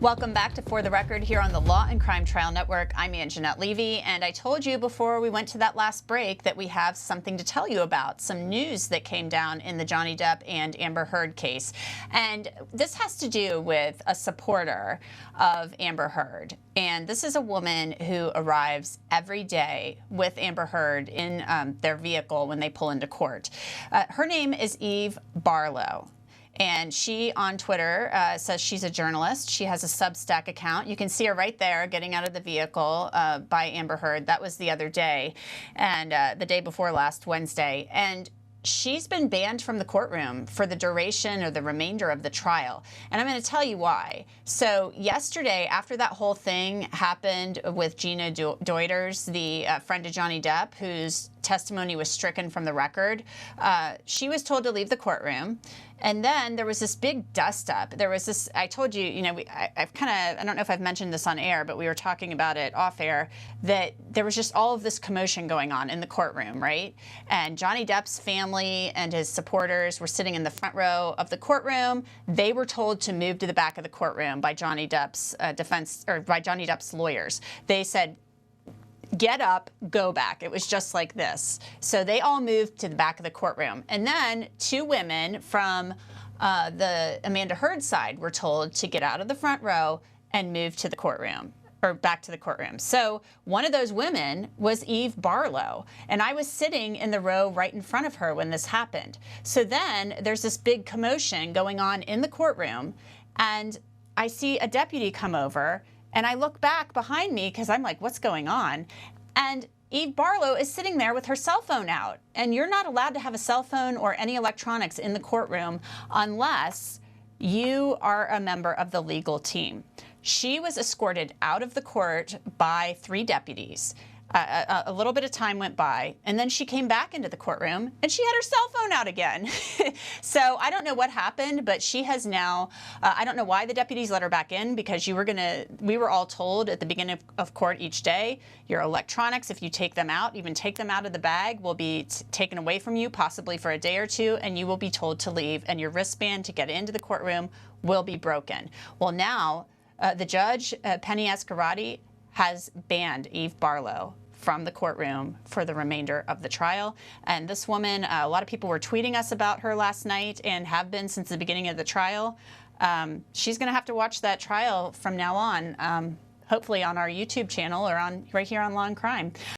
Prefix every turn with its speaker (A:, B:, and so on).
A: Welcome back to For the Record here on the Law and Crime Trial Network. I'm Anjanette Levy, and I told you before we went to that last break that we have something to tell you about, some news that came down in the Johnny Depp and Amber Heard case. And this has to do with a supporter of Amber Heard. And this is a woman who arrives every day with Amber Heard in their vehicle when they pull into court. Her name is Eve Barlow. And she, on Twitter, says she's a journalist. She has a Substack account. You can see her right there getting out of the vehicle by Amber Heard. That was the other day, and the day before last, Wednesday. And she's been banned from the courtroom for the duration or the remainder of the trial. And I'm going to tell you why. So yesterday, after that whole thing happened with Gina Deuters, the friend of Johnny Depp, whose testimony was stricken from the record, she was told to leave the courtroom. And then there was this big dust up. There was this, I told you, I don't know if I've mentioned this on air, but we were talking about it off air, that there was just all of this commotion going on in the courtroom, right? And Johnny Depp's family and his supporters were sitting in the front row of the courtroom. They were told to move to the back of the courtroom by Johnny Depp's by Johnny Depp's lawyers. They said, get up, go back. It was just like this. So they all moved to the back of the courtroom. And then two women from the Amanda Heard side were told to get out of the front row and move to the courtroom, or back to the courtroom. So one of those women was Eve Barlow. And I was sitting in the row right in front of her when this happened. So then there's this big commotion going on in the courtroom. And I see a deputy come over. And I look back behind me because I'm like, what's going on? And Eve Barlow is sitting there with her cell phone out. And you're not allowed to have a cell phone or any electronics in the courtroom unless you are a member of the legal team. She was escorted out of the court by 3 deputies. A little bit of time went by, and then she came back into the courtroom, and she had her cell phone out again. So I don't know what happened, but she has now, I don't know why the deputies let her back in, because we were all told at the beginning of court each day, your electronics, if you take them out, even take them out of the bag, will be taken away from you, possibly for a day or two, and you will be told to leave, and your wristband to get into the courtroom will be broken. Well, now, the judge, Penny Escarati, has banned Eve Barlow from the courtroom for the remainder of the trial. And this woman, a lot of people were tweeting us about her last night and have been since the beginning of the trial. She's going to have to watch that trial from now on, hopefully on our YouTube channel or right here on Law and Crime.